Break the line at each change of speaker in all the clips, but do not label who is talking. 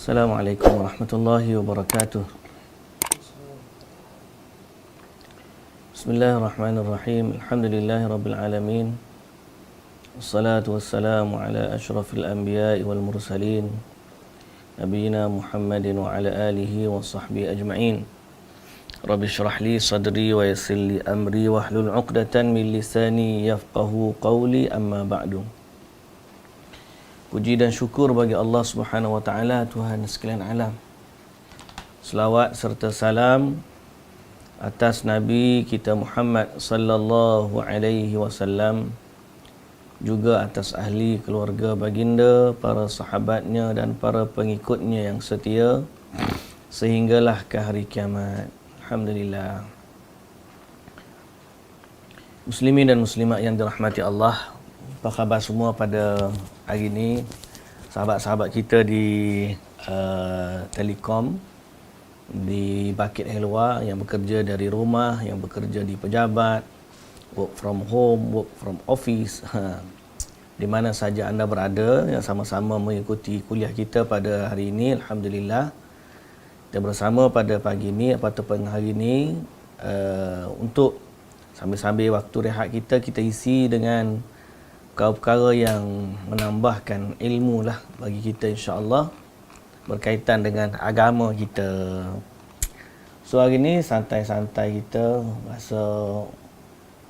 Assalamualaikum warahmatullahi wabarakatuh. Bismillahirrahmanirrahim. Alhamdulillahi rabbil alamin. Wassalatu wassalamu ala asyrafil anbiya'i wal mursalin nabiyina Muhammadin wa ala alihi wa sahbihi ajma'in. Rabbi syrah li sadri wa yassir li amri wahlul 'uqdatan min lisani yafqahu qawli, amma ba'du. Puji dan syukur bagi Allah Subhanahu wa taala, Tuhan sekalian alam. Selawat serta salam atas Nabi kita Muhammad sallallahu alaihi wasallam, juga atas ahli keluarga baginda, para sahabatnya dan para pengikutnya yang setia sehinggalah ke hari kiamat. Alhamdulillah. Muslimin dan muslimat yang dirahmati Allah, apa khabar semua pada hari ini? Sahabat-sahabat kita di Telekom, di Bukit Helwa, yang bekerja dari rumah, yang bekerja di pejabat, work from home, work from office, di mana saja anda berada, yang sama-sama mengikuti kuliah kita pada hari ini. Alhamdulillah, kita bersama pada pagi ini ataupun hari ini untuk sambil-sambil waktu rehat kita isi dengan perkara-perkara yang menambahkan ilmu lah bagi kita, insya-Allah, berkaitan dengan agama kita. So hari ni santai-santai kita, rasa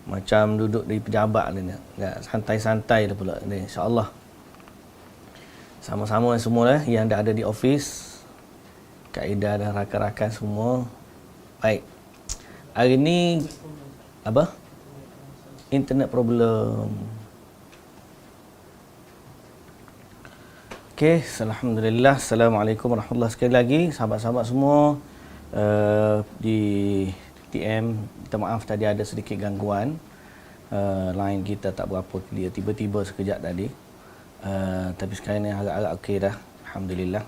macam duduk di pejabat ni, santai-santai lah pula ni, insya-Allah. Sama-sama semua lah yang ada di office, Kak Ida dan rakan-rakan semua. Baik. Hari ni apa? Internet problem. Okey, alhamdulillah. Assalamualaikum warahmatullahi wabarakatuh. Sekali lagi sahabat-sahabat semua di TM, minta maaf tadi ada sedikit gangguan. Line kita tak berapa clear, tiba-tiba sekejap tadi. Tapi sekarang ni agak-agak okey dah, alhamdulillah.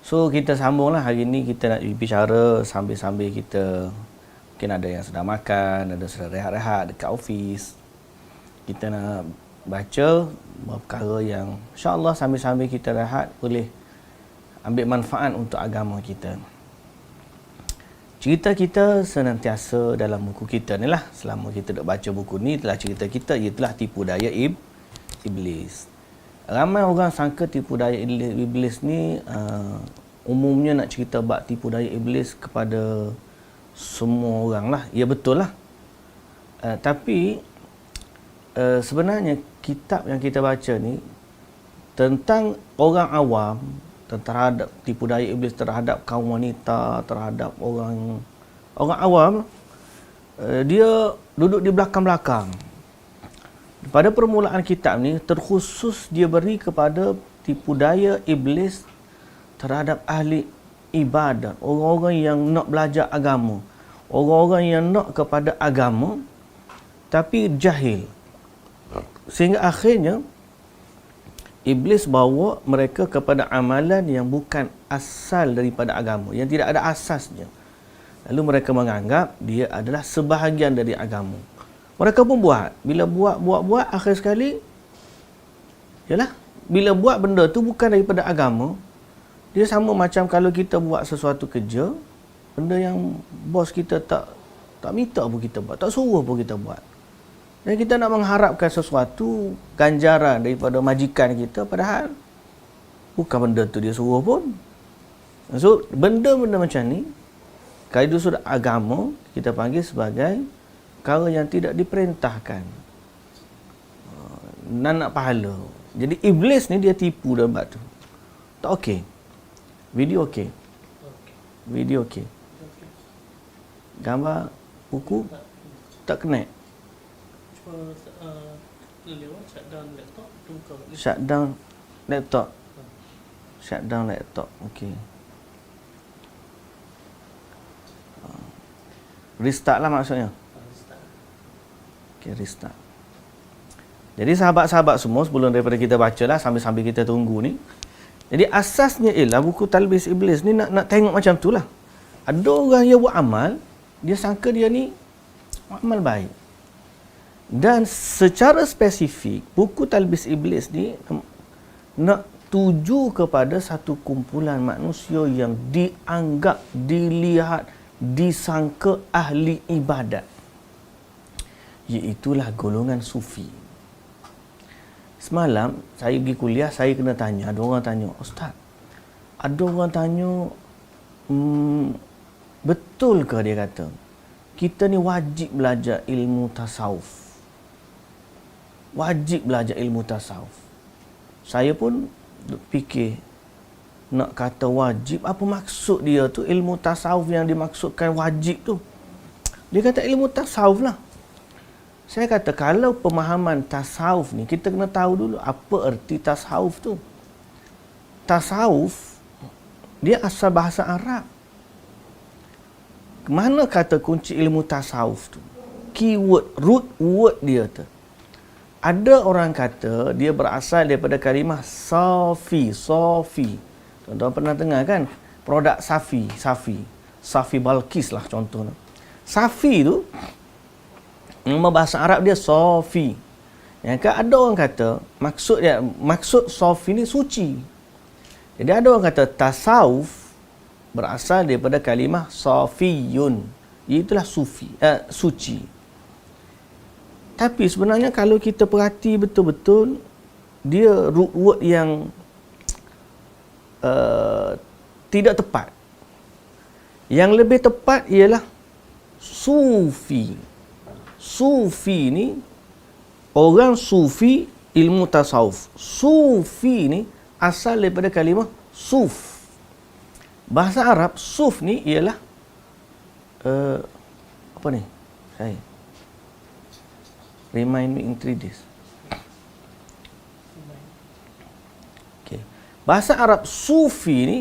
So kita sambunglah hari ni, kita nak bicara sambil-sambil kita, mungkin ada yang sedang makan, ada sedang rehat-rehat dekat office. Kita nak baca perkara yang insya-Allah sambil-sambil kita rehat boleh ambil manfaat untuk agama kita. Cerita kita senantiasa dalam buku kita ni lah. Selama kita duk baca buku ni, telah cerita kita ialah tipu daya iblis. Ramai orang sangka tipu daya iblis ni umumnya nak cerita bab tipu daya iblis kepada semua orang lah. Ya, betul lah. Tapi sebenarnya kitab yang kita baca ni tentang orang awam, terhadap tipu daya iblis terhadap kaum wanita, terhadap orang awam, dia duduk di belakang-belakang. Pada permulaan kitab ni terkhusus dia beri kepada tipu daya iblis terhadap ahli ibadat, orang-orang yang nak belajar agama, orang-orang yang nak kepada agama tapi jahil. Sehingga akhirnya iblis bawa mereka kepada amalan yang bukan asal daripada agama, yang tidak ada asasnya. Lalu mereka menganggap dia adalah sebahagian dari agama. Mereka pun buat. Bila buat, akhir sekali, yalah, bila buat benda tu bukan daripada agama, dia sama macam kalau kita buat sesuatu kerja, benda yang bos kita tak minta pun kita buat, tak suruh pun kita buat. Dan kita nak mengharapkan sesuatu ganjaran daripada majikan kita, padahal bukan benda tu dia suruh pun. So, benda-benda macam ni, kaidah sudut agama, kita panggil sebagai perkara yang tidak diperintahkan. Nak pahala. Jadi, iblis ni dia tipu dalam bab tu. Tak okey. Video okey. Video okey. Gambar buku tak connect. Shutdown laptop. Shutdown laptop. Okey. Restart lah maksudnya. Okey, restart. Jadi sahabat-sahabat semua, sebelum daripada kita bacalah sambil-sambil kita tunggu ni. Jadi asasnya ialah buku Talbis Iblis ni nak tengok macam tu lah. Ada orang yang buat amal, dia sangka dia ni amal baik. Dan secara spesifik, buku Talbis Iblis ni nak tuju kepada satu kumpulan manusia yang dianggap, dilihat, disangka ahli ibadat. Iaitulah golongan sufi. Semalam saya pergi kuliah, saya kena tanya, ada orang tanya, "Ustaz, ada orang tanya, betul ke," dia kata, "kita ni wajib belajar ilmu tasawuf?" Wajib belajar ilmu tasawuf. Saya pun fikir, nak kata wajib, apa maksud dia tu? Ilmu tasawuf yang dimaksudkan wajib tu. Dia kata ilmu tasawuf lah. Saya kata, kalau pemahaman tasawuf ni, kita kena tahu dulu apa erti tasawuf tu. Tasawuf, dia asal bahasa Arab. Mana kata kunci ilmu tasawuf tu? Keyword, root word dia tu. Ada orang kata dia berasal daripada kalimah Safi. Tuan-tuan pernah dengar kan? Produk Safi. Safi Balkis lah contohnya. Safi tu, nama bahasa Arab dia Safi. Yang kan ada orang kata, maksud Safi ni suci. Jadi ada orang kata tasawuf berasal daripada kalimah Safiyun. Itulah suci. Tapi sebenarnya kalau kita perhati betul-betul, dia root word yang tidak tepat. Yang lebih tepat ialah sufi. Sufi ni, orang sufi ilmu tasawuf. Sufi ni asal daripada kalimah suf. Bahasa Arab, suf ni ialah apa ni? Remind me in 3 days. Okay. Bahasa Arab sufi ni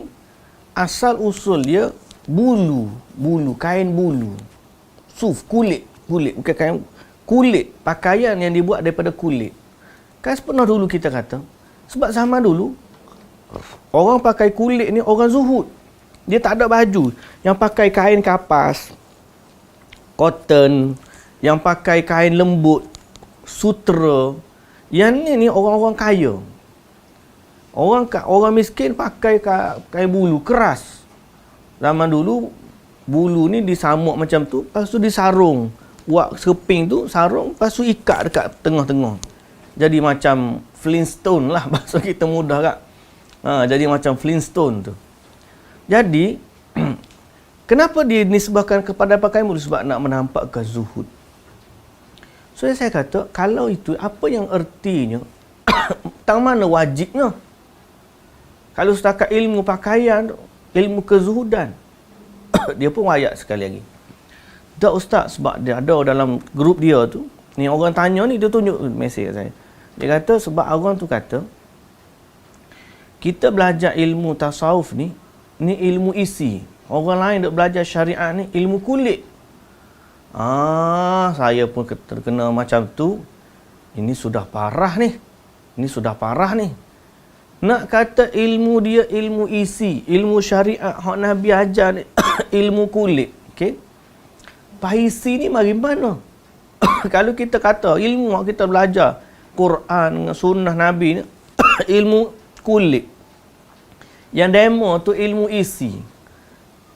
asal usul dia bulu, kain bulu. Suf, kulit, bukan kain, kulit, pakaian yang dibuat daripada kulit. Kan pernah dulu kita kata, sebab zaman dulu orang pakai kulit ni orang zuhud. Dia tak ada baju, yang pakai kain kapas, cotton, yang pakai kain lembut, sutra. Yang ni orang-orang kaya. Orang miskin pakai kain bulu keras. Zaman dulu bulu ni disamuk macam tu, lepas tu disarung. Buat keping tu sarung, lepas tu ikat dekat tengah-tengah. Jadi macam Flintstone lah, bahasa kita mudah tak? Jadi macam Flintstone tu. Jadi kenapa dinisbahkan kepada pakai bulu? Sebab nak menampakkan zuhud. So saya kata, kalau itu, apa yang ertinya? Tang mana wajibnya? Kalau setakat ilmu pakaian, ilmu kezuhudan. Dia pun wayak sekali lagi. Tak Ustaz, sebab dia ada dalam grup dia tu, ni orang tanya ni, dia tunjuk mesej saya. Dia kata, sebab orang tu kata, kita belajar ilmu tasawuf ni ilmu isi. Orang lain duk belajar syariat ni ilmu kulit. Saya pun terkena macam tu. Ini sudah parah ni. Nak kata ilmu dia ilmu isi, ilmu syariat hak Nabi ajar ni ilmu kulit. Okey. Isi ni mari mana? Kalau kita kata ilmu hak kita belajar Quran, sunnah Nabi ni ilmu kulit. Yang demo tu ilmu isi.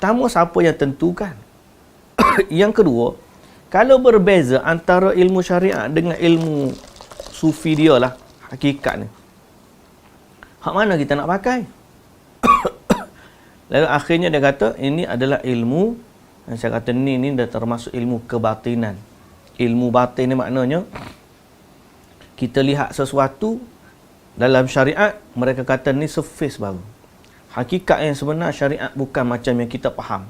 Tamu siapa yang tentukan? Yang kedua, kalau berbeza antara ilmu syariat dengan ilmu sufi dia lah, hakikat ni, hak mana kita nak pakai? Lalu akhirnya dia kata, ini adalah ilmu, dan saya kata ni dah termasuk ilmu kebatinan. Ilmu batin ni maknanya, kita lihat sesuatu dalam syariat, mereka kata ni surface baru. Hakikat yang sebenar syariat bukan macam yang kita faham,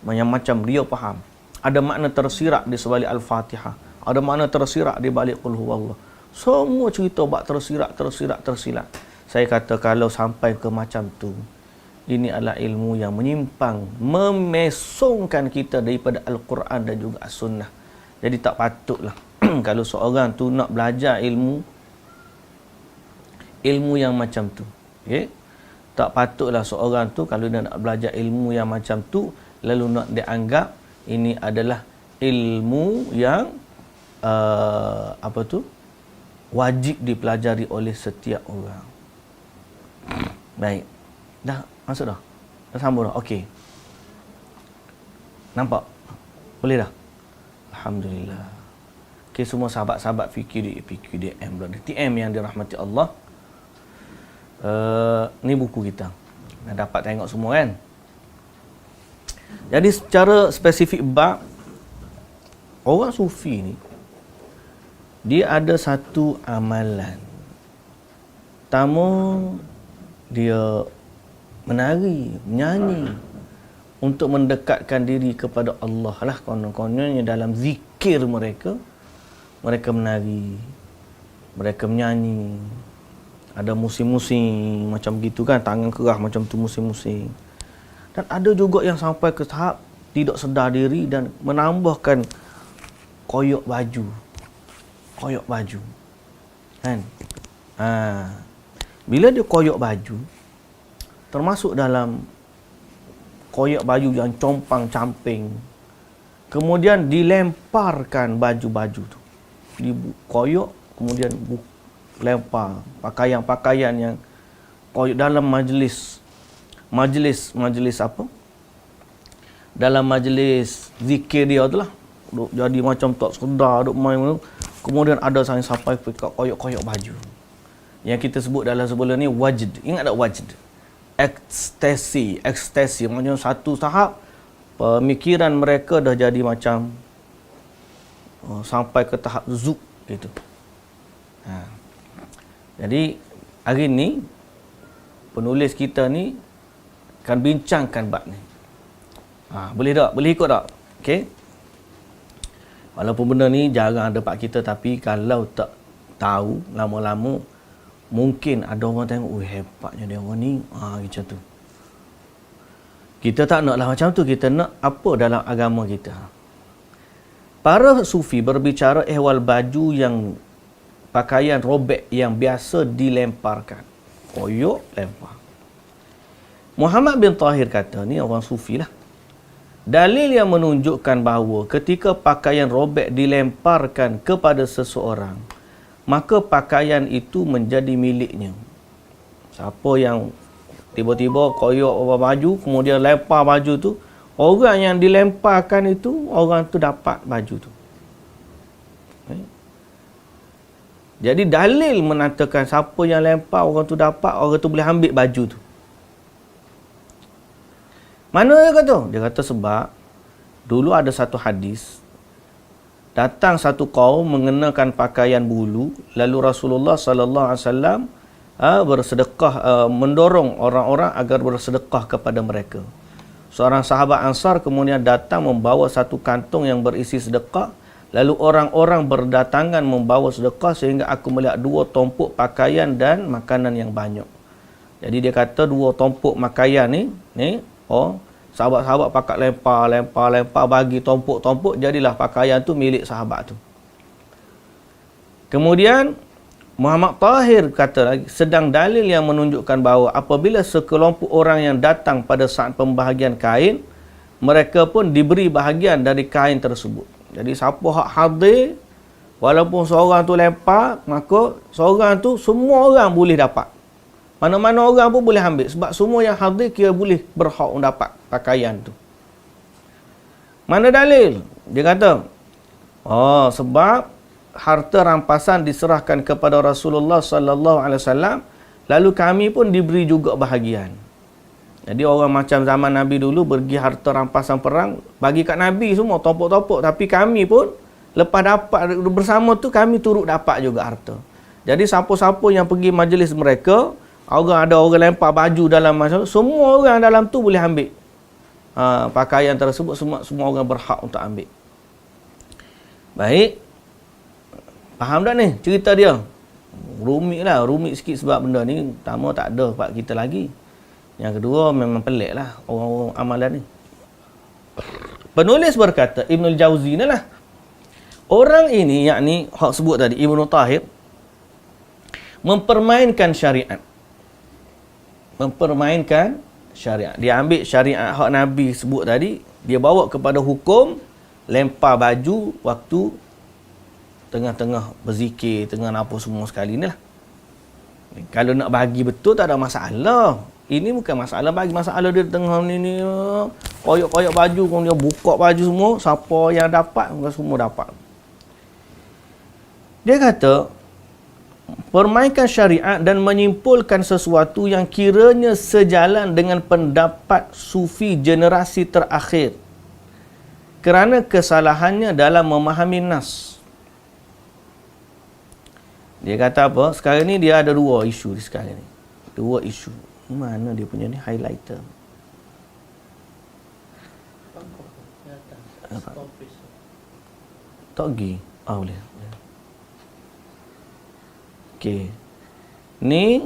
yang macam dia faham. Ada makna tersirat di sebalik Al-Fatihah. Ada makna tersirat di balik Qul Huwallah. Semua cerita bak tersirat. Saya kata kalau sampai ke macam tu, ini adalah ilmu yang menyimpang, memesongkan kita daripada Al-Quran dan juga As-Sunnah. Jadi tak patutlah kalau seorang tu nak belajar ilmu yang macam tu. Okay? Tak patutlah seorang tu kalau dia nak belajar ilmu yang macam tu, lalu nak dianggap ini adalah ilmu yang wajib dipelajari oleh setiap orang. Baik. Dah masuk dah? Dah sambung dah? Okey. Nampak? Boleh dah? Alhamdulillah. Okey, semua sahabat-sahabat PQDM, TM yang dirahmati Allah. Ni buku kita. Dah dapat tengok semua kan? Jadi secara spesifik bab, orang sufi ni, dia ada satu amalan. Pertama, dia menari, menyanyi untuk mendekatkan diri kepada Allah lah. Konon-kononnya dalam zikir mereka, mereka menari, mereka menyanyi. Ada musim-musim macam gitu kan, tangan kerah macam tu musim-musim. Dan ada juga yang sampai ke tahap tidak sedar diri dan menambahkan koyok baju. Koyok baju. Kan? Bila dia koyok baju, termasuk dalam koyok baju yang compang-camping, kemudian dilemparkan baju-baju tu. Dikoyok, kemudian lempar pakaian-pakaian yang koyok dalam majlis apa? Dalam majlis zikir dia tu lah. Jadi macam tak sedar, duk main. Kemudian ada sampai koyok-koyok baju. Yang kita sebut dalam sebelum ni wajd. Ingat tak wajd? Ekstasi. Macam satu tahap pemikiran mereka dah jadi macam sampai ke tahap zuk gitu. Jadi hari ni penulis kita ni akan bincangkan bab ni. Boleh tak? Boleh ikut tak? Okey. Walaupun benda ni jarang ada pak kita, tapi kalau tak tahu lama-lama mungkin ada orang tengok, hebatnya dia orang ni. Macam tu. Kita tak naklah macam tu. Kita nak apa dalam agama kita. Para sufi berbicara ehwal baju yang pakaian robek yang biasa dilemparkan. Koyok, lempar. Muhammad bin Tahir kata, ni orang sufi lah. Dalil yang menunjukkan bahawa ketika pakaian robek dilemparkan kepada seseorang, maka pakaian itu menjadi miliknya. Siapa yang tiba-tiba koyok baju, kemudian lempar baju tu, orang yang dilemparkan itu, orang tu dapat baju tu. Jadi dalil menatakan siapa yang lempar, orang tu dapat, orang tu boleh ambil baju tu. Mana dia kata? Dia kata sebab dulu ada satu hadis, datang satu kaum mengenakan pakaian bulu, lalu Rasulullah sallallahu alaihi wasallam bersedekah, mendorong orang-orang agar bersedekah kepada mereka. Seorang sahabat Ansar kemudian datang membawa satu kantung yang berisi sedekah, lalu orang-orang berdatangan membawa sedekah sehingga aku melihat 2 tumpuk pakaian dan makanan yang banyak. Jadi dia kata 2 tumpuk pakaian ni, sahabat-sahabat pakat lempar, bagi tumpuk-tumpuk, jadilah pakaian tu milik sahabat tu. Kemudian Muhammad Tahir kata lagi, sedang dalil yang menunjukkan bahawa apabila sekelompok orang yang datang pada saat pembahagian kain, mereka pun diberi bahagian dari kain tersebut. Jadi siapa hak hadir, walaupun seorang tu lempar, maka seorang tu semua orang boleh dapat. Mana-mana orang pun boleh ambil. Sebab semua yang hadir kira boleh berhak mendapat pakaian tu. Mana dalil? Dia kata, sebab harta rampasan diserahkan kepada Rasulullah sallallahu alaihi wasallam, lalu kami pun diberi juga bahagian. Jadi orang macam zaman Nabi dulu pergi harta rampasan perang, bagi kat Nabi semua topok-topok, tapi kami pun lepas dapat bersama tu kami turut dapat juga harta. Jadi siapa-siapa yang pergi majlis mereka, ada orang lempar baju dalam masa, semua orang dalam tu boleh ambil pakaian tersebut, semua orang berhak untuk ambil. Baik. Faham tak ni cerita dia? Rumit sikit sebab benda ni pertama tak ada pak kita lagi. Yang kedua memang pelik lah orang-orang amalan ni. Penulis berkata, Ibnul Jauzi ni lah. Orang ini, yakni hak sebut tadi, Ibnu Tahir, mempermainkan syariat. Dia ambil syariat hak Nabi sebut tadi, dia bawa kepada hukum lempar baju waktu tengah-tengah berzikir, tengah apa semua sekali ni lah. Kalau nak bagi betul tak ada masalah. Ini bukan masalah bagi, masalah dia tengah ni koyok-koyok baju, kemudian buka baju semua, siapa yang dapat, semua dapat. Dia kata, permainkan syariat dan menyimpulkan sesuatu yang kiranya sejalan dengan pendapat sufi generasi terakhir kerana kesalahannya dalam memahami nas. Dia kata apa? Sekarang ni dia ada dua isu sekarang ni. Dua isu. Mana dia punya ni highlighter? Tak pergi. Boleh. Okey. Ni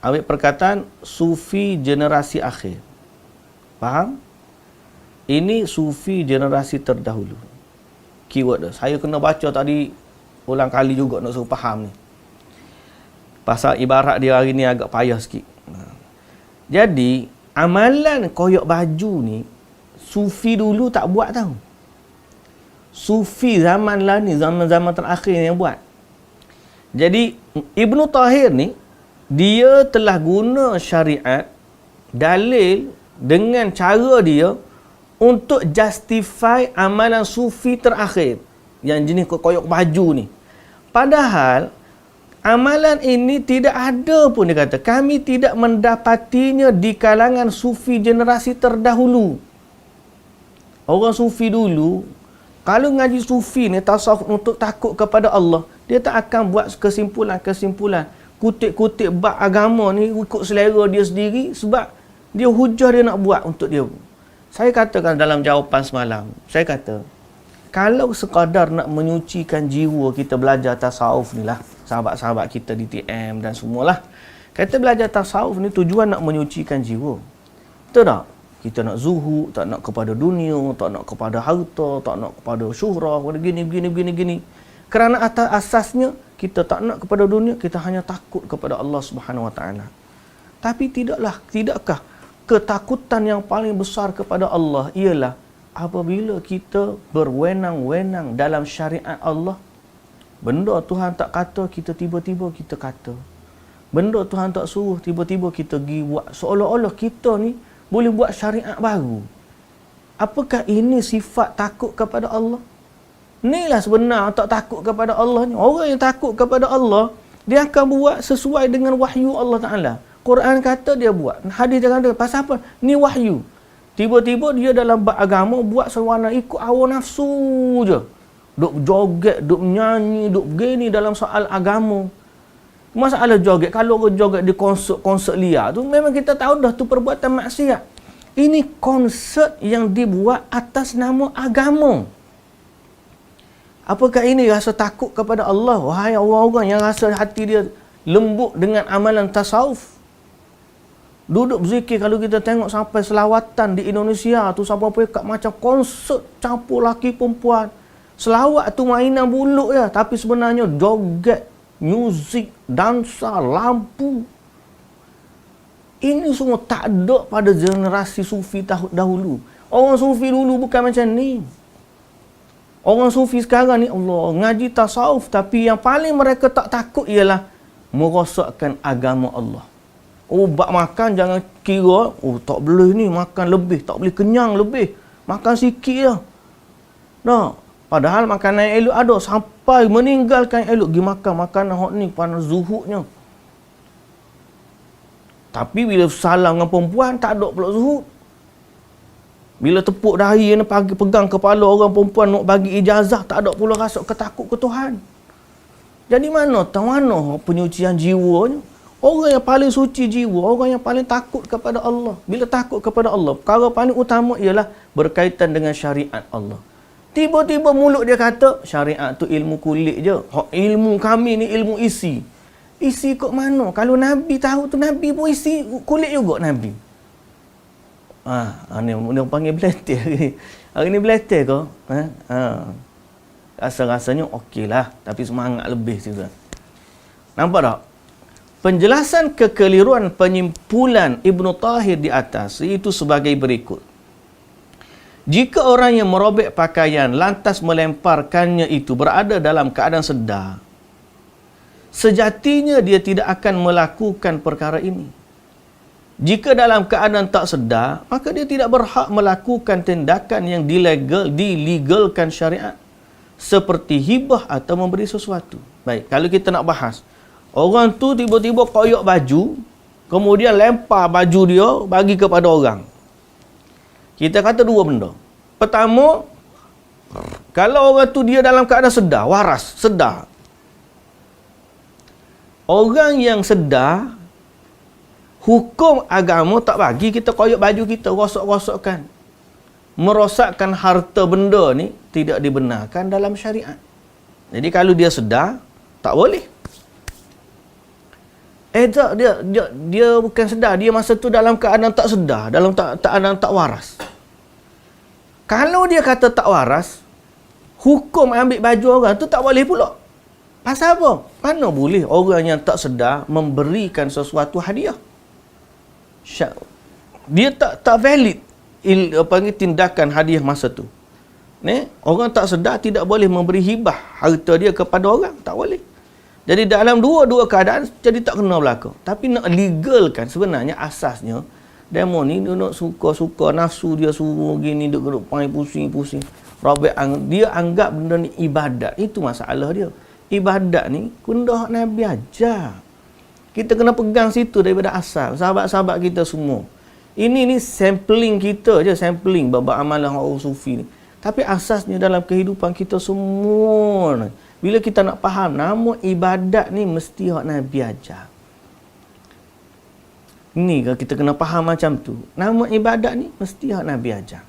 ambil perkataan sufi generasi akhir. Faham? Ini sufi generasi terdahulu. Keyword dia. Saya kena baca tadi ulang kali juga nak suruh faham ni. Pasal ibarat dia hari ni agak payah sikit. Jadi, amalan koyok baju ni, sufi dulu tak buat tau. Sufi zaman lah ni, zaman-zaman terakhir yang buat. Jadi, Ibnu Tahir ni, dia telah guna syariat, dalil dengan cara dia untuk justify amalan sufi terakhir. Yang jenis koyok baju ni. Padahal, amalan ini tidak ada pun dia kata. Kami tidak mendapatinya di kalangan sufi generasi terdahulu. Orang sufi dulu, kalau ngaji sufi ni, tasawuf untuk takut kepada Allah, dia tak akan buat kesimpulan-kesimpulan. Kutip-kutip bab agama ni ikut selera dia sendiri sebab dia hujah dia nak buat untuk dia. Saya katakan dalam jawapan semalam, saya kata, kalau sekadar nak menyucikan jiwa kita belajar tasawuf ni lah, sahabat-sahabat kita di TM dan semualah. Kata belajar tasawuf ni tujuan nak menyucikan jiwa. Betul tak? Kita nak zuhud, tak nak kepada dunia, tak nak kepada harta, tak nak kepada syuhrah, begini. Kerana atas asasnya, kita tak nak kepada dunia, kita hanya takut kepada Allah Subhanahu Wa Taala. Tapi tidakkah ketakutan yang paling besar kepada Allah ialah apabila kita berwenang-wenang dalam syariat Allah. Benda Tuhan tak kata, kita tiba-tiba kita kata. Benda Tuhan tak suruh, tiba-tiba kita pergi buat. Seolah-olah kita ni boleh buat syariat baru. Apakah ini sifat takut kepada Allah? Inilah sebenar tak takut kepada Allah ni. Orang yang takut kepada Allah, dia akan buat sesuai dengan wahyu Allah Ta'ala. Quran kata dia buat. Hadis dia kata, pasal apa? Ni wahyu. Tiba-tiba dia dalam bab agama buat sewana ikut hawa nafsu je. Duk joget, duk nyanyi, duk begini dalam soal agama. Masalah joget, kalau orang joget di konsert liar tu, memang kita tahu dah tu perbuatan maksiat. Ini konsert yang dibuat atas nama agama. Apakah ini rasa takut kepada Allah? Wahai orang-orang yang rasa hati dia lembut dengan amalan tasawuf. Duduk berzikir, kalau kita tengok sampai selawatan di Indonesia tu sampai pekat macam konsert campur laki perempuan. Selawat tu mainan buluk je, tapi sebenarnya joget, muzik, dansa, lampu. Ini semua tak ada pada generasi sufi dahulu. Orang sufi dulu bukan macam ni. Orang sufi sekarang ni, Allah, ngaji tasawuf, tapi yang paling mereka tak takut ialah merosakkan agama Allah. Bak makan jangan kira, tak boleh ni makan lebih, tak boleh kenyang lebih. Makan sikit je. Nah, padahal makanan yang elok ada, sampai meninggalkan elok pergi makan makanan hot ni kerana zuhudnya. Tapi bila salam dengan perempuan, tak ada pula zuhud. Bila tepuk dahi ni pagi pegang kepala orang perempuan nak bagi ijazah, tak ada pula rasa ketakut ke Tuhan. Jadi mana penyucian jiwanya? Orang yang paling suci jiwa, orang yang paling takut kepada Allah. Bila takut kepada Allah, perkara paling utama ialah berkaitan dengan syariat Allah. Tiba-tiba mulut dia kata, syariat tu ilmu kulit je. Ilmu kami ni ilmu isi. Isi kat mana? Kalau Nabi tahu tu, Nabi pun isi kulit juga Nabi. Dia panggil beletir hari ni. Hari ni beletir ke? Rasa-rasanya okey lah. Tapi semangat lebih juga. Nampak tak? Penjelasan kekeliruan penyimpulan Ibnu Tahir di atas itu sebagai berikut. Jika orang yang merobek pakaian lantas melemparkannya itu berada dalam keadaan sedar, sejatinya dia tidak akan melakukan perkara ini. Jika dalam keadaan tak sedar, maka dia tidak berhak melakukan tindakan yang dilegalkan syariat, seperti hibah atau memberi sesuatu. Baik, kalau kita nak bahas, orang tu tiba-tiba koyok baju, kemudian lempar baju dia bagi kepada orang. Kita kata dua benda. Pertama, kalau orang tu dia dalam keadaan sedar, waras, sedar. Orang yang sedar, hukum agama tak bagi kita koyok baju kita, rosak-rosakkan. Merosakkan harta benda ni tidak dibenarkan dalam syariat. Jadi kalau dia sedar, tak boleh. Dia bukan sedar, dia masa tu dalam keadaan tak sedar, dalam keadaan tak waras. Kalau dia kata tak waras, hukum ambil baju orang tu tak boleh pula. Pasal apa? Mana boleh orang yang tak sedar memberikan sesuatu hadiah? Dia tak valid tindakan hadiah masa tu. Orang tak sedar tidak boleh memberi hibah harta dia kepada orang, tak boleh. Jadi dalam dua-dua keadaan jadi tak kena berlaku. Tapi nak legalkan sebenarnya asasnya demo ni dia nak suka-suka nafsu dia suruh gini duk pusing-pusing. Dia anggap benda ni ibadat. Itu masalah dia. Ibadat ni benda Nabi ajar. Kita kena pegang situ daripada asal. Sahabat-sahabat kita semua. Ini sampling kita je, sampling bab amalan orang sufi ni. Tapi asasnya dalam kehidupan kita semua. Bila kita nak faham, nama ibadat ni mesti hak Nabi ajar. Ini kalau kita kena faham macam tu. Nama ibadat ni mesti hak Nabi ajar.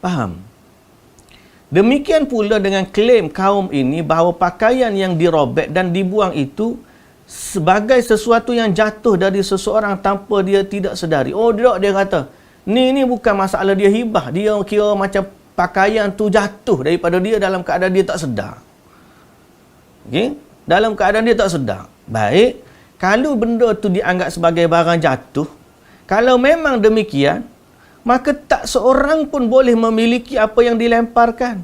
Faham? Demikian pula dengan klaim kaum ini bahawa pakaian yang dirobek dan dibuang itu sebagai sesuatu yang jatuh dari seseorang tanpa dia tidak sedari. Oh, dia kata, ni bukan masalah dia hibah. Dia kira macam pakaian tu jatuh daripada dia dalam keadaan dia tak sedar. Okey? Dalam keadaan dia tak sedar. Baik, kalau benda tu dianggap sebagai barang jatuh, kalau memang demikian, maka tak seorang pun boleh memiliki apa yang dilemparkan.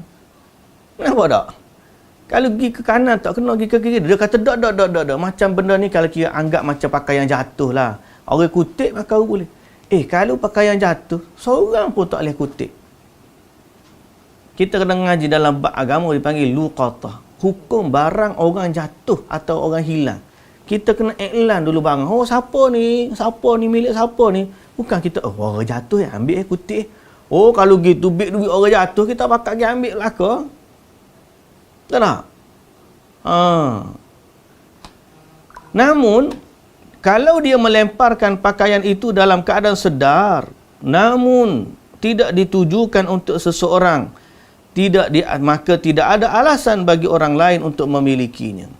Kenapa tak? Kalau pergi ke kanan tak kena, pergi ke kiri. Dia kata tak. Macam benda ni kalau kira anggap macam pakaian jatuh lah. Orang kutip maka boleh. Kalau pakaian jatuh, seorang pun tak boleh kutip. Kita kena ngaji dalam bab agama dipanggil luqatah. Hukum barang orang jatuh atau orang hilang. Kita kena iklan dulu barang. Oh, siapa ni? Siapa ni? Milik siapa ni? Bukan kita, orang jatuh ya, ambil kutip. Oh, kalau gitu, duit orang jatuh, kita bakal pergi ambil lah ke? Tak? Namun, kalau dia melemparkan pakaian itu dalam keadaan sedar, namun tidak ditujukan untuk seseorang, maka tidak ada alasan bagi orang lain untuk memilikinya.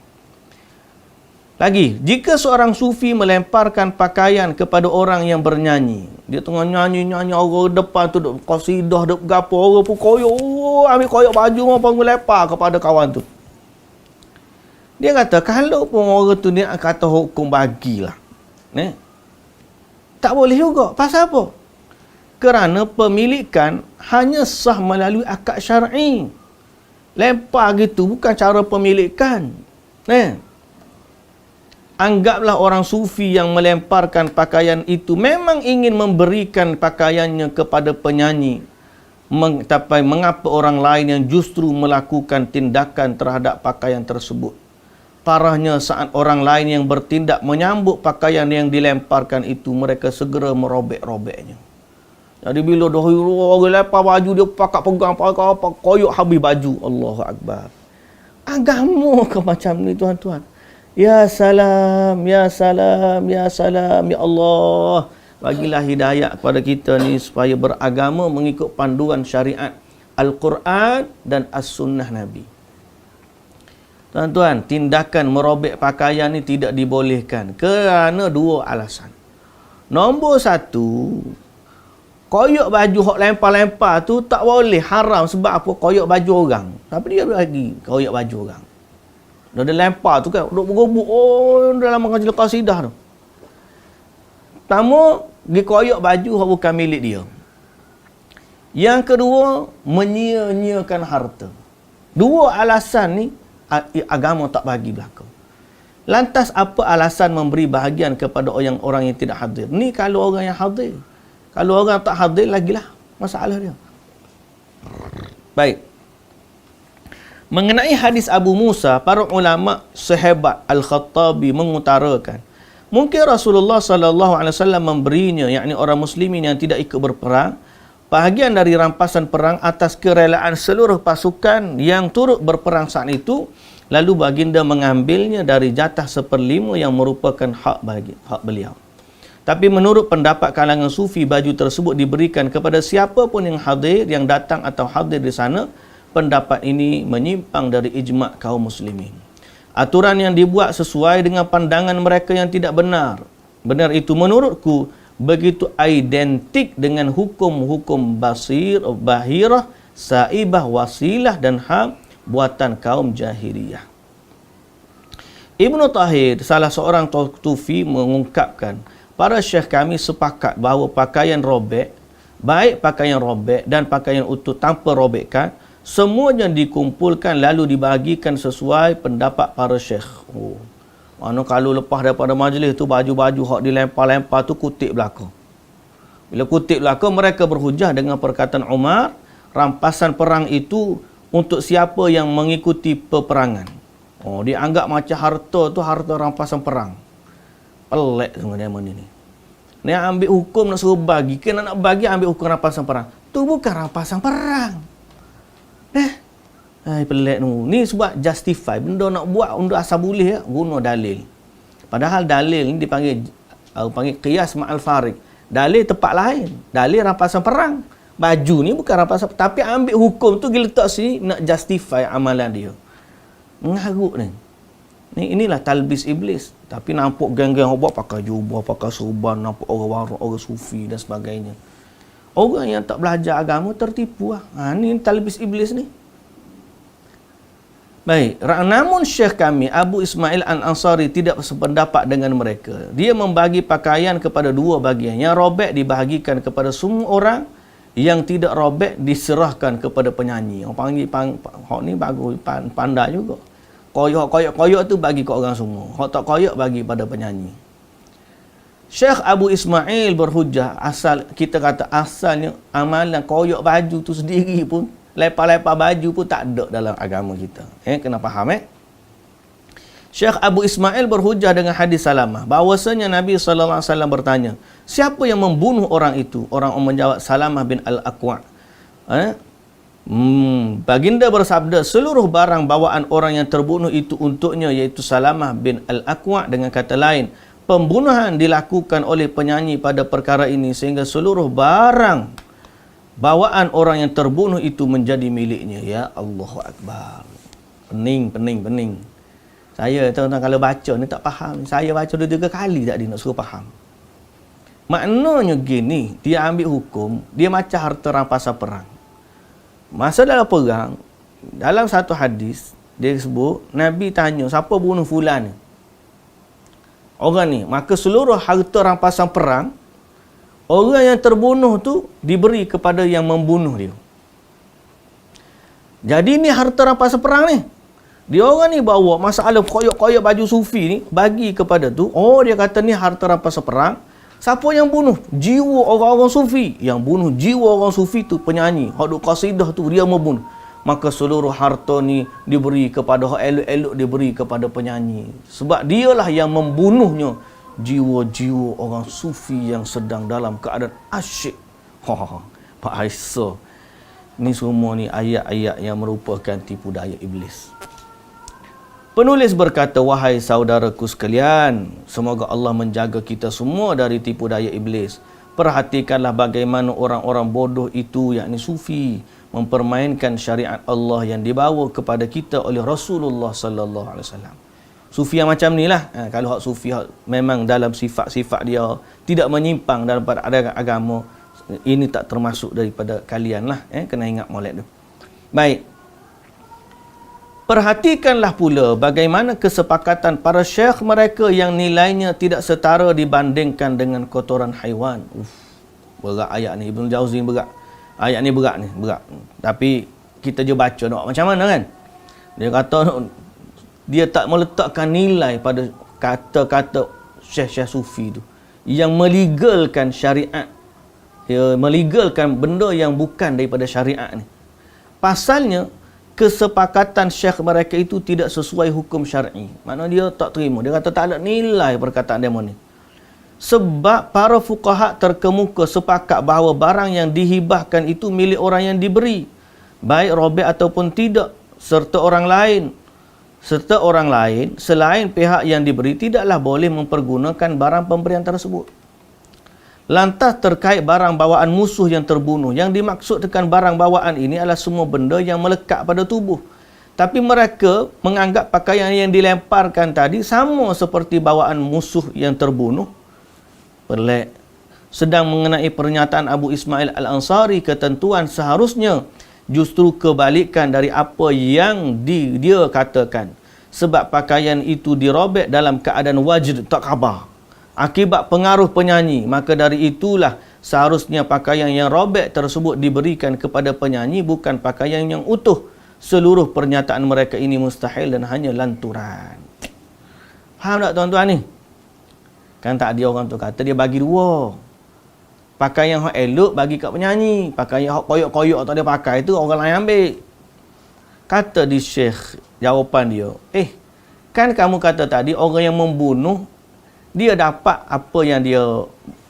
Lagi, jika seorang sufi melemparkan pakaian kepada orang yang bernyanyi, dia tengah nyanyi, orang depan tu duk qasidah, duk gapo, orang pun koyok, ambil koyok baju apa melempar kepada kawan tu. Dia kata, kalau pun orang tu dia kata hukum bagilah. Tak boleh juga. Pasal apa? Kerana pemilikan hanya sah melalui akad syar'i. Lempar gitu bukan cara pemilikan. Anggaplah orang sufi yang melemparkan pakaian itu memang ingin memberikan pakaiannya kepada penyanyi. Tapi mengapa orang lain yang justru melakukan tindakan terhadap pakaian tersebut? Parahnya saat orang lain yang bertindak menyambut pakaian yang dilemparkan itu, mereka segera merobek-robeknya. Jadi bila dah orang lempar baju, dia pakai pegang, koyok habis baju. Allahu Akbar. Agama ke macam ni tuan-tuan? Ya salam, ya salam, ya salam, ya Allah. Bagilah hidayah kepada kita ni supaya beragama mengikut panduan syariat Al-Quran dan As-Sunnah Nabi. Tuan-tuan, tindakan merobek pakaian ni tidak dibolehkan kerana dua alasan. Nombor satu, koyok baju hok lempar-lempar tu tak boleh, haram. Sebab apa? Koyok baju orang. Tapi dia bagi koyok baju orang. Dia lempar tu kan, duk bergubuk, dalam mengaji qasidah tu. Pertama, dia koyok baju yang bukan milik dia. Yang kedua, menyia-nyiakan harta. Dua alasan ni agama tak bagi belaka. Lantas apa alasan memberi bahagian kepada orang yang tidak hadir? Ni kalau orang yang hadir. Kalau orang tak hadir, lagilah masalah dia. Baik. Mengenai hadis Abu Musa, para ulama sahabat Al-Khattabi mengutarakan, mungkin Rasulullah sallallahu alaihi wasallam memberinya, yakni orang muslimin yang tidak ikut berperang, bahagian dari rampasan perang atas kerelaan seluruh pasukan yang turut berperang saat itu, lalu baginda mengambilnya dari jatah 1/5 yang merupakan hak beliau. Tapi menurut pendapat kalangan sufi, baju tersebut diberikan kepada siapa pun yang hadir, yang datang atau hadir di sana. Pendapat ini menyimpang dari ijma' kaum muslimin. Aturan yang dibuat sesuai dengan pandangan mereka yang tidak benar. Benar itu menurutku begitu identik dengan hukum-hukum bahirah, saibah, wasilah dan ham buatan kaum jahiliyah. Ibnu Tahir, salah seorang sufi, mengungkapkan, para syekh kami sepakat bahawa pakaian robek, baik pakaian robek dan pakaian utuh tanpa robekkan, semuanya dikumpulkan lalu dibahagikan sesuai pendapat para syekh. Mana kalau lepas daripada majlis tu, baju-baju hak dilempar-lempar tu kutip belaka. Bila kutip belaka, mereka berhujah dengan perkataan Umar, rampasan perang itu untuk siapa yang mengikuti peperangan. Dia anggap macam harta tu harta rampasan perang. Pelik sebenarnya mana ni. Ni ambil hukum nak suruh bagi, kena nak bagi ambil hukum rampasan perang. Tu bukan rampasan perang. Pelik tu. Ni sebab justify. Benda nak buat untuk asal boleh, guna dalil. Padahal dalil ni dipanggil qiyas ma'al farik. Dalil tempat lain. Dalil rampasan perang. Baju ni bukan rampasan, tapi ambil hukum tu gila letak sini nak justify amalan dia. Mengarut ni. Inilah talbis iblis. Tapi nampak geng-geng buat pakai jubah, pakai serban, nampak orang warak, orang sufi dan sebagainya. Orang yang tak belajar agama tertipu lah. Ni talbis iblis ni. Baik, namun syekh kami Abu Ismail Al-Ansari tidak sependapat dengan mereka. Dia membagi pakaian kepada dua bagian. Yang robek dibahagikan kepada semua orang, yang tidak robek diserahkan kepada penyanyi. Orang panggil hak ni bagus, pandai juga. Koyak tu bagi ke orang semua. Hak tak koyak bagi pada penyanyi. Syekh Abu Ismail berhujah, kita kata asalnya amalan koyak baju tu sendiri pun, lepas-lepas baju pun tak ada dalam agama kita. Kena faham Syekh Abu Ismail berhujah dengan hadis Salamah bahawasanya Nabi sallallahu alaihi wasallam bertanya, siapa yang membunuh orang itu? Orang menjawab, Salamah bin Al-Aqwa'. Baginda bersabda, seluruh barang bawaan orang yang terbunuh itu untuknya, iaitu Salamah bin Al-Aqwa'. Dengan kata lain, pembunuhan dilakukan oleh penyanyi pada perkara ini sehingga seluruh barang bawaan orang yang terbunuh itu menjadi miliknya. Ya Allahu Akbar. Pening. Saya tuan-tuan kalau baca ni tak faham. Saya baca 2-3 kali tadi nak suruh faham. Maknanya gini, dia ambil hukum, dia macam harta rampasan perang. Masa dalam perang, dalam satu hadis, dia sebut, Nabi tanya, siapa bunuh fulan ni? Orang ni. Maka seluruh harta rampasan perang, orang yang terbunuh tu diberi kepada yang membunuh dia. Jadi ni harta rampasan perang ni. Dia orang ni bawa masalah koyak-koyak baju sufi ni, bagi kepada tu. Dia kata ni harta rampasan perang. Siapa yang bunuh? Jiwa orang-orang sufi. Yang bunuh jiwa orang sufi tu penyanyi. Hak duk qasidah tu dia membunuh. Maka seluruh harta ni diberi kepada hak elok-elok, diberi kepada penyanyi. Sebab dialah yang membunuhnya jiwa-jiwa orang sufi yang sedang dalam keadaan asyik. Pak Aisyah. Ni semua ni ayat-ayat yang merupakan tipu daya iblis. Penulis berkata, wahai saudaraku sekalian, semoga Allah menjaga kita semua dari tipu daya iblis. Perhatikanlah bagaimana orang-orang bodoh itu, yakni sufi, mempermainkan syariat Allah yang dibawa kepada kita oleh Rasulullah sallallahu alaihi wasallam. Sufi yang macam ni lah. Kalau hak sufi memang dalam sifat-sifat dia tidak menyimpang daripada agama, ini tak termasuk daripada kalian lah. Kena ingat molek tu. Baik. Perhatikanlah pula bagaimana kesepakatan para syekh mereka yang nilainya tidak setara dibandingkan dengan kotoran haiwan. Berat ayat ni. Ibn Jauzi berat. Ayat ni berat ni. Berat. Tapi kita je baca nak macam mana kan. Dia kata dia tak meletakkan nilai pada kata-kata syekh-syekh sufi tu yang melegalkan syariat, melegalkan benda yang bukan daripada syariat ni. Pasalnya kesepakatan syekh mereka itu tidak sesuai hukum syar'i. Maknanya dia tak terima. Dia kata tak ada nilai perkataan demo ni. Sebab para fuqaha terkemuka sepakat bahawa barang yang dihibahkan itu milik orang yang diberi, baik robek ataupun tidak, serta orang lain selain pihak yang diberi tidaklah boleh mempergunakan barang pemberian tersebut. Lantas terkait barang bawaan musuh yang terbunuh, yang dimaksudkan barang bawaan ini adalah semua benda yang melekat pada tubuh. Tapi mereka menganggap pakaian yang dilemparkan tadi sama seperti bawaan musuh yang terbunuh. Pelik. Sedang mengenai pernyataan Abu Ismail Al-Ansari, ketentuan seharusnya justru kebalikan dari apa yang dia katakan. Sebab pakaian itu dirobek dalam keadaan wajd, tak khabar, akibat pengaruh penyanyi. Maka dari itulah seharusnya pakaian yang robek tersebut diberikan kepada penyanyi, bukan pakaian yang utuh. Seluruh pernyataan mereka ini mustahil dan hanya lanturan. Faham tak tuan-tuan ni? Kan tak ada orang tu kata dia bagi dua. Pakaian yang elok bagi kat penyanyi, pakaian yang koyok-koyok tak dia pakai tu orang lain ambil. Kata di syekh, jawapan dia, kan kamu kata tadi orang yang membunuh dia dapat apa yang dia,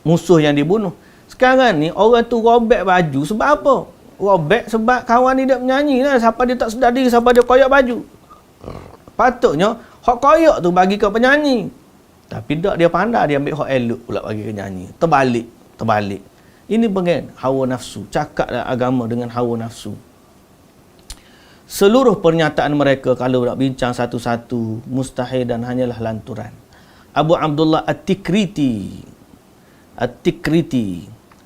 musuh yang dibunuh. Sekarang ni orang tu robek baju sebab apa? Robek sebab kawan dia menyanyi lah. Siapa dia tak sedar diri, siapa dia koyak baju. Patutnya hak koyak tu bagi ke penyanyi. Tapi tak, dia pandai dia ambil hak elok pula bagi ke penyanyi. Terbalik. Ini bagian hawa nafsu. Cakaplah agama dengan hawa nafsu. Seluruh pernyataan mereka kalau nak bincang satu-satu mustahil dan hanyalah lanturan. Abu Abdullah At-Tikriti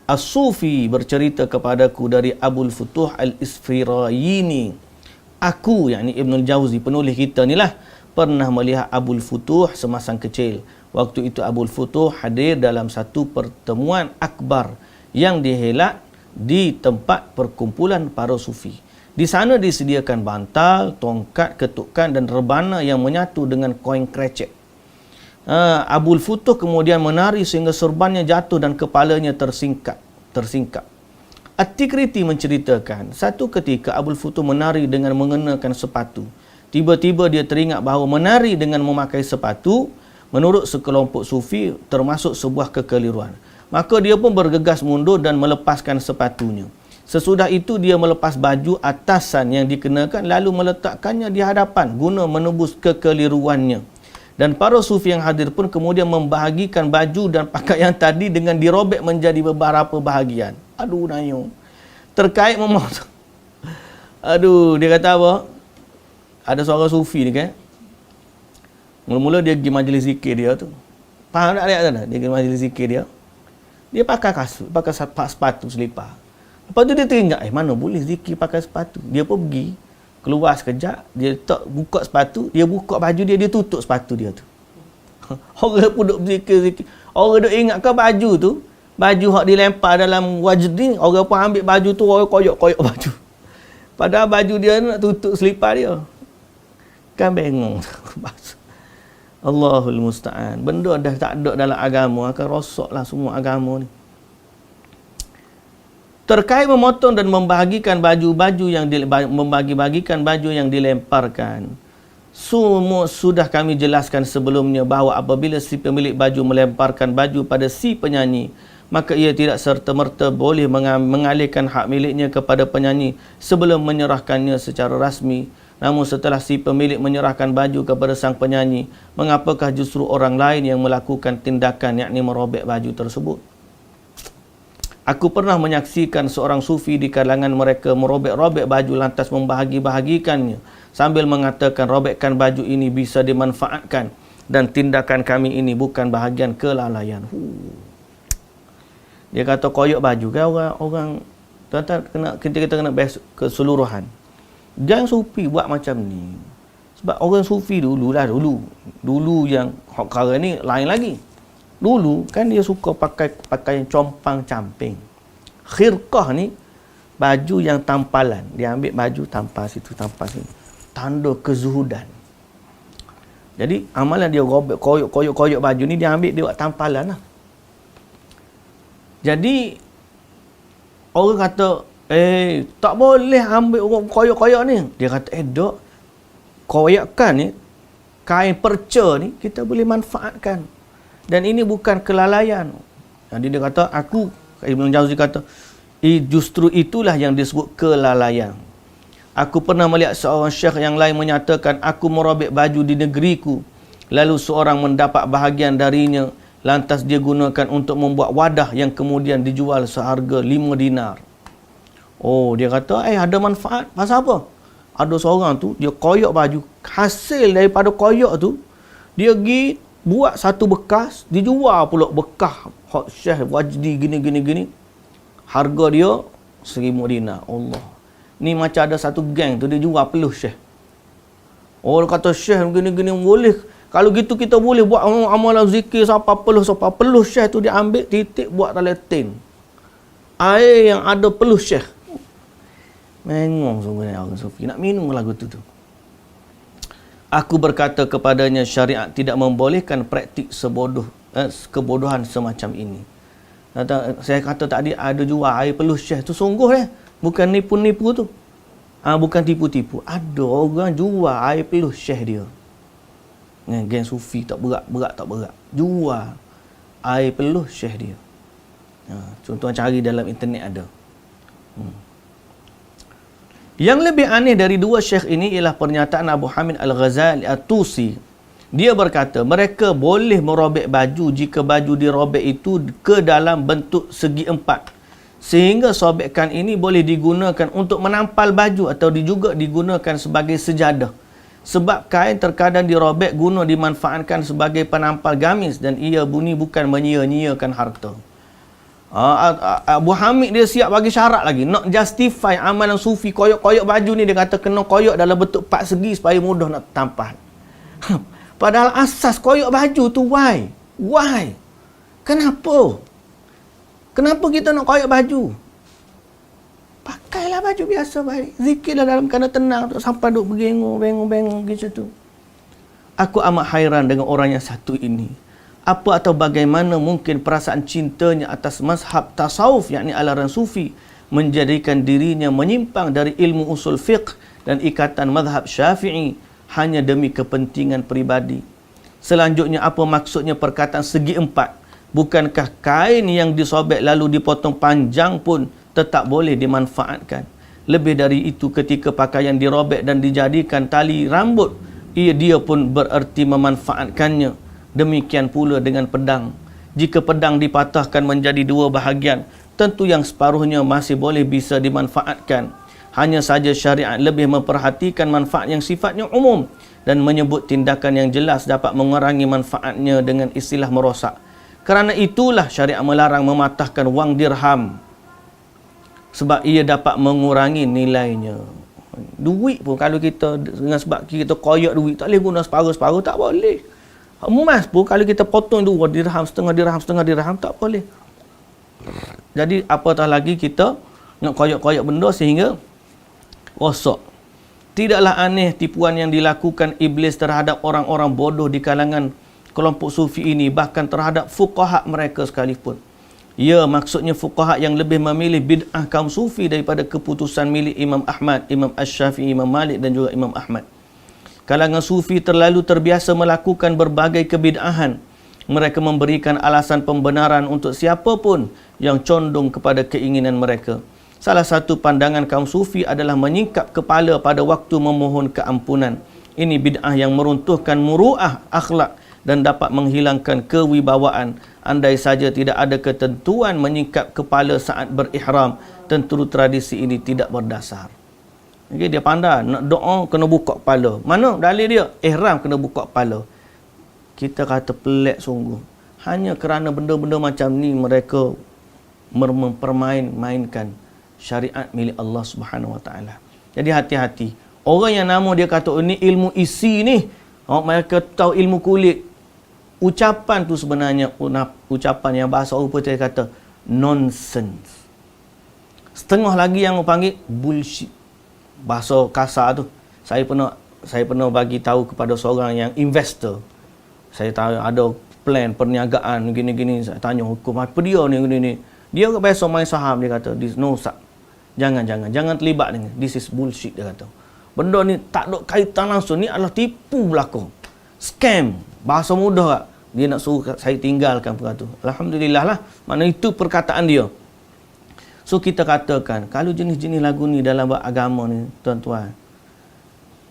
As-Sufi bercerita kepadaku dari Abul Futuh Al-Isfirayini. Aku, yakni Ibnul Jauzi, penulis kita ni lah, pernah melihat Abul Futuh semasang kecil. Waktu itu Abul Futuh hadir dalam satu pertemuan akbar yang dihelat di tempat perkumpulan para sufi. Di sana disediakan bantal, tongkat, ketukan dan rebana yang menyatu dengan koin krecek. Abul Futuh kemudian menari sehingga serbannya jatuh dan kepalanya tersingkap. At-Tikriti menceritakan, satu ketika Abul Futuh menari dengan mengenakan sepatu. Tiba-tiba dia teringat bahawa menari dengan memakai sepatu menurut sekelompok sufi termasuk sebuah kekeliruan. Maka dia pun bergegas mundur dan melepaskan sepatunya. Sesudah itu dia melepas baju atasan yang dikenakan lalu meletakkannya di hadapan guna menebus kekeliruannya. Dan para sufi yang hadir pun kemudian membahagikan baju dan pakaian tadi dengan dirobek menjadi beberapa bahagian. Aduh nayung. Terkait memotong. Aduh, dia kata apa? Ada seorang sufi ni kan. Mula-mula dia pergi majlis zikir dia tu. Faham tak ayat sana? Dia pergi majlis zikir dia. Dia pakai kasut, pakai sepatu selipar. Lepas tu dia teringat, mana boleh zikir pakai sepatu. Dia pun pergi, keluar sekejap, dia tak buka sepatu, dia buka baju dia, dia tutup sepatu dia tu. Orang pun duk berzikir-zikir. Orang duk ingat ke baju tu, baju hak dilempar dalam wajd ni, orang pun ambil baju tu, orang koyok-koyok baju. Padahal baju dia nak tutup selipar dia. Kan bengong. Allahul Musta'an. Benda dah tak ada dalam agama, akan rosaklah semua agama ni. Terkait memotong dan membahagikan baju-baju yang membagi-bagikan baju yang dilemparkan. Semua sudah kami jelaskan sebelumnya bahawa apabila si pemilik baju melemparkan baju pada si penyanyi, maka ia tidak serta-merta boleh mengalihkan hak miliknya kepada penyanyi sebelum menyerahkannya secara rasmi. Namun setelah si pemilik menyerahkan baju kepada sang penyanyi, mengapakah justru orang lain yang melakukan tindakan yakni merobek baju tersebut? Aku pernah menyaksikan seorang sufi di kalangan mereka merobek-robek baju lantas membahagi-bahagikannya sambil mengatakan robekkan baju ini bisa dimanfaatkan dan tindakan kami ini bukan bahagian kelalaian. Dia kata koyok baju kan orang tuan-tuan kita kena bahas keseluruhan. Jangan sufi buat macam ni. Sebab orang sufi dulu yang sekarang ni lain lagi. Dulu kan dia suka pakai pakaian compang-camping. Khirqah ni baju yang tampalan. Dia ambil baju tampal situ, tampal sini. Tanda kezuhudan. Jadi amalan dia robek koyok baju ni, dia ambil dia buat tampalan lah. Jadi orang kata, tak boleh ambil orang koyok-koyok ni. Dia kata, dok, koyakkan ni, kain perca ni kita boleh manfaatkan. Dan ini bukan kelalaian. Jadi dia kata, Ibn Jauzi kata, justru itulah yang disebut kelalaian. Aku pernah melihat seorang syekh yang lain menyatakan, aku merobek baju di negeriku, lalu seorang mendapat bahagian darinya, lantas dia gunakan untuk membuat wadah yang kemudian dijual seharga 5 dinar. Oh, dia kata, ada manfaat. Pasal apa? Ada seorang tu, dia koyok baju, hasil daripada koyok tu, dia pergi buat satu bekas, dijual pula bekas hot syekh Wajdi gini. Harga dia 1,000 dinar. Allah. Ni macam ada satu geng tu, dia jual peluh syekh. Orang kata syekh gini boleh. Kalau gitu kita boleh buat amalan zikir siapa peluh syekh tu dia ambil titik buat dalam tin. Air yang ada peluh syekh. Mengong sebenarnya orang sufi nak minum lagu tu. Aku berkata kepadanya, syariat tidak membolehkan praktik kebodohan semacam ini. Saya kata tadi ada jual air peluh syekh tu, sungguh bukan nipu-nipu tu. Bukan tipu-tipu. Ada orang jual air peluh syekh dia. Geng sufi tak berat. Jual air peluh syekh dia. Contoh cari dalam internet ada. Yang lebih aneh dari dua syekh ini ialah pernyataan Abu Hamid Al-Ghazali At-Tusi. Dia berkata, mereka boleh merobek baju jika baju dirobek itu ke dalam bentuk segi empat. Sehingga sobekan ini boleh digunakan untuk menampal baju atau juga digunakan sebagai sejadah. Sebab kain terkadang dirobek guna dimanfaatkan sebagai penampal gamis dan ia bunyi bukan menyia-nyiakan harta. Abu Hamid dia siap bagi syarat lagi. Nak justify amalan sufi koyok-koyok baju ni, dia kata kena koyok dalam bentuk empat segi supaya mudah nak tampal. Padahal asas koyok baju tu why? Kenapa kita nak koyok baju? Pakailah baju biasa baik. Zikirlah dalam keadaan tenang, tak sampai duk bengong gitu tu. Aku amat hairan dengan orang yang satu ini. Apa atau bagaimana mungkin perasaan cintanya atas mazhab tasawuf, yakni aliran sufi, menjadikan dirinya menyimpang dari ilmu usul fiqh dan ikatan mazhab syafi'i hanya demi kepentingan peribadi. Selanjutnya, apa maksudnya perkataan segi empat? Bukankah kain yang disobek lalu dipotong panjang pun tetap boleh dimanfaatkan? Lebih dari itu, ketika pakaian dirobek dan dijadikan tali rambut, dia pun bererti memanfaatkannya. Demikian pula dengan pedang. Jika pedang dipatahkan menjadi dua bahagian, tentu yang separuhnya masih boleh bisa dimanfaatkan. Hanya saja syariat lebih memperhatikan manfaat yang sifatnya umum dan menyebut tindakan yang jelas dapat mengurangi manfaatnya dengan istilah merosak. Kerana itulah syariat melarang mematahkan wang dirham, sebab ia dapat mengurangi nilainya. Duit pun kalau kita dengan sebab kita koyak duit, tak boleh guna separuh-separuh, tak boleh. Emas pun kalau kita potong 2 dirham, setengah dirham, tak boleh. Jadi apatah lagi kita nak koyak-koyak benda sehingga rosak. Tidaklah aneh tipuan yang dilakukan iblis terhadap orang-orang bodoh di kalangan kelompok sufi ini, bahkan terhadap fuqaha mereka sekalipun. Ya, maksudnya fuqaha yang lebih memilih bid'ah kaum sufi daripada keputusan milik Imam Ahmad, Imam Asy-Syafi'i, Imam Malik dan juga Imam Ahmad. Kalangan sufi terlalu terbiasa melakukan berbagai kebid'ahan. Mereka memberikan alasan pembenaran untuk siapa pun yang condong kepada keinginan mereka. Salah satu pandangan kaum sufi adalah menyingkap kepala pada waktu memohon keampunan. Ini bid'ah yang meruntuhkan muru'ah akhlak dan dapat menghilangkan kewibawaan. Andai saja tidak ada ketentuan menyingkap kepala saat berihram, tentu tradisi ini tidak berdasar. Okay, dia pandai nak doa kena buka kepala. Mana dalil dia? Ihram kena buka kepala. Kita kata pelik sungguh. Hanya kerana benda-benda macam ni mereka mempermain-mainkan syariat milik Allah Subhanahu Wa Taala. Jadi hati-hati. Orang yang nama dia kata ini ilmu isi ni, mereka tahu ilmu kulit. Ucapan tu sebenarnya ucapan yang bahasa Eropah dia kata nonsense. Setengah lagi yang panggil bullshit. Bahasa kasar tu. Saya pernah saya pernah bagi tahu kepada seorang yang investor. Saya tahu ada plan perniagaan gini-gini. Saya tanya hukum apa dia ni gini-ni. Dia biasa main saham, dia kata, "This no sir. Jangan terlibat dengan. This is bullshit," dia kata. Benda ni tak ada kaitan langsung, ni adalah tipu belaka. Scam. Bahasa mudah tak? Dia nak suruh saya tinggalkan perkara tu. Alhamdulillah lah. Mana itu perkataan dia. So kita katakan, kalau jenis-jenis lagu ni dalam agama ni, tuan-tuan,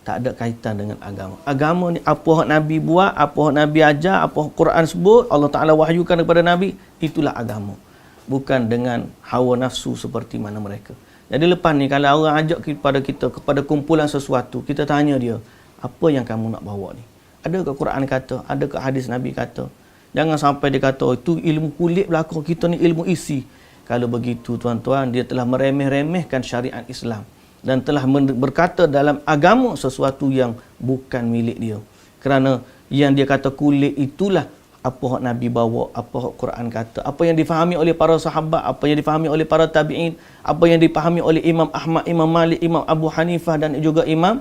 tak ada kaitan dengan agama. Agama ni apa hak Nabi buat, apa hak Nabi ajar, apa hak Quran sebut, Allah Ta'ala wahyukan kepada Nabi, itulah agama. Bukan dengan hawa nafsu seperti mana mereka. Jadi lepas ni, kalau orang ajak kepada kita, kepada kumpulan sesuatu, kita tanya dia, apa yang kamu nak bawa ni? Adakah Quran kata? Adakah hadis Nabi kata? Jangan sampai dia kata, oh, itu ilmu kulit belaka, kita ni ilmu isi. Kalau begitu, tuan-tuan, dia telah meremeh-remehkan syariat Islam dan telah berkata dalam agama sesuatu yang bukan milik dia. Kerana yang dia kata kulit itulah apa hak Nabi bawa, apa hak Quran kata, apa yang difahami oleh para sahabat, apa yang difahami oleh para tabi'in, apa yang difahami oleh Imam Ahmad, Imam Malik, Imam Abu Hanifah dan juga Imam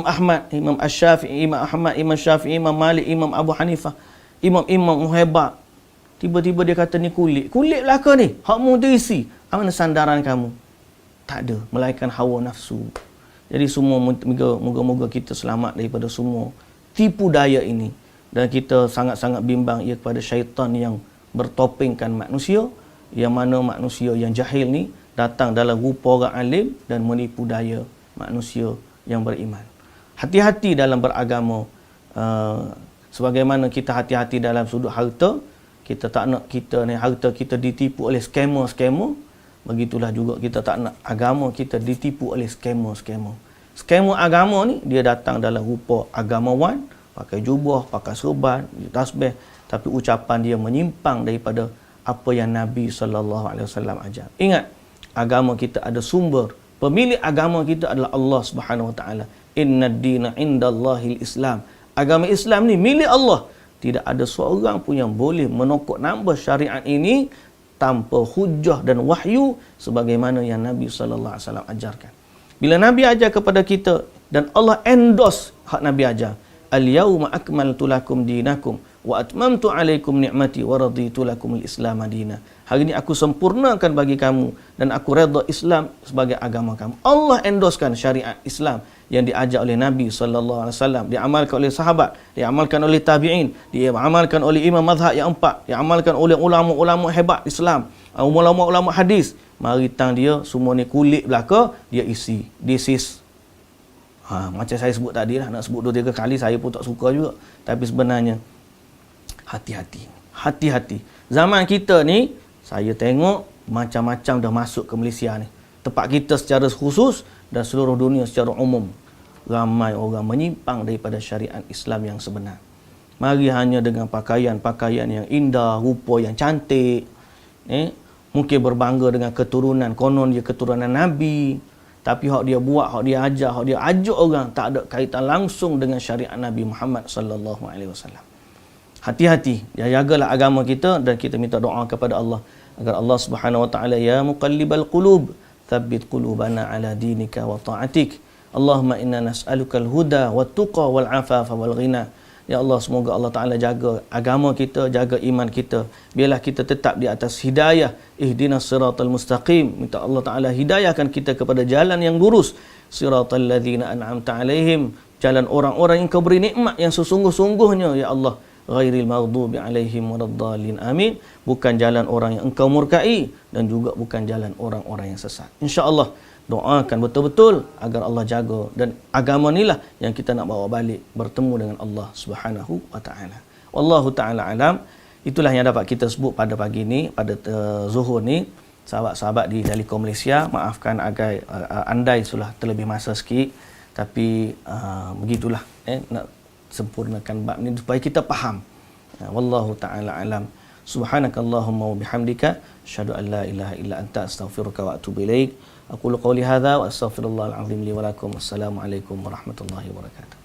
Ahmad, Imam Asy-Syafi'i, Imam Ahmad, Imam Syafi'i, Imam Malik, Imam Abu Hanifah, imam-imam hebat. Tiba-tiba dia kata ni kulit. Kulit belaka ni. Hakmu tu isi. Mana sandaran kamu? Tak ada. Melainkan hawa nafsu. Jadi semua moga-moga kita selamat daripada semua tipu daya ini. Dan kita sangat-sangat bimbang ia kepada syaitan yang bertopengkan manusia. Yang mana manusia yang jahil ni datang dalam rupa orang alim dan menipu daya manusia yang beriman. Hati-hati dalam beragama. Sebagaimana kita hati-hati dalam sudut harta, kita tak nak kita ni harta kita ditipu oleh scammer. Begitulah juga kita tak nak agama kita ditipu oleh scammer. Scammer agama ni dia datang dalam rupa agamawan, pakai jubah, pakai serban, tasbih, tapi ucapan dia menyimpang daripada apa yang Nabi SAW ajar. Ingat, agama kita ada sumber. Pemilik agama kita adalah Allah Subhanahu Wa Taala. Innad dina indallahil Islam. Agama Islam ni milik Allah. Tidak ada seorang pun yang boleh menokok nambah syariat ini tanpa hujah dan wahyu sebagaimana yang Nabi SAW ajarkan. Bila Nabi ajar kepada kita dan Allah endorse hak Nabi ajar, al-yawma akmaltu lakum dinakum wa atmamtu alaikum ni'mati wa raditu lakum al-islam madina. Hari ini aku sempurnakan bagi kamu dan aku redha Islam sebagai agama kamu. Allah endorsekan syariat Islam yang diajar oleh Nabi SAW, diamalkan oleh sahabat, diamalkan oleh tabi'in, diamalkan oleh imam mazhab yang empat, diamalkan oleh ulama-ulama hebat Islam, ulama-ulama hadis. Mari tang dia, semua ni kulit belaka, dia isi. This is, macam saya sebut tadi lah, nak sebut 2-3 kali, saya pun tak suka juga. Tapi sebenarnya, hati-hati. Zaman kita ni, saya tengok macam-macam dah masuk ke Malaysia ni. Tempat kita secara khusus dan seluruh dunia secara umum. Ramai orang menyimpang daripada syariat Islam yang sebenar. Mari hanya dengan pakaian-pakaian yang indah, rupa yang cantik. Mungkin berbangga dengan keturunan. Konon dia keturunan Nabi. Tapi hak dia buat, hak dia ajar, hak dia ajuk orang tak ada kaitan langsung dengan syariat Nabi Muhammad sallallahu alaihi wasallam. Hati-hati, jagalah agama kita dan kita minta doa kepada Allah agar Allah Subhanahu wa taala, ya muqallibal qulub, tsabbit qulubana ala dinika wa ta'atik. Allahumma inna nas'alukal huda wat tuqa wal afafa wal ghina. Ya Allah, semoga Allah Ta'ala jaga agama kita, jaga iman kita. Biarlah kita tetap di atas hidayah. Ihdinas siratal mustaqim. Minta Allah Ta'ala hidayahkan kita kepada jalan yang lurus. Siratal ladzina an'amta alaihim. Jalan orang-orang yang kau beri nikmat yang sesungguh-sungguhnya, ya Allah. Ghairil maghdubi alaihim waladdallin. Amin. Bukan jalan orang yang engkau murkai dan juga bukan jalan orang-orang yang sesat. InsyaAllah doakan betul-betul agar Allah jaga, dan agama inilah yang kita nak bawa balik bertemu dengan Allah Subhanahu wa taala. Wallahu taala alam. Itulah yang dapat kita sebut pada pagi ini, pada zuhur ni. Sahabat-sahabat di Telekom Malaysia, maafkan agak andai sudah terlebih masa sikit, tapi begitulah nak sempurnakan bab ni supaya kita faham. Wallahu taala alam. Subhanakallahumma wa bihamdika asyhadu an la ilaha illa anta astaghfiruka wa atubu ilaik. Aqulu qawli hadza wa astaghfirullahal azim li wa lakum. Wassalamu alaikum warahmatullahi wabarakatuh.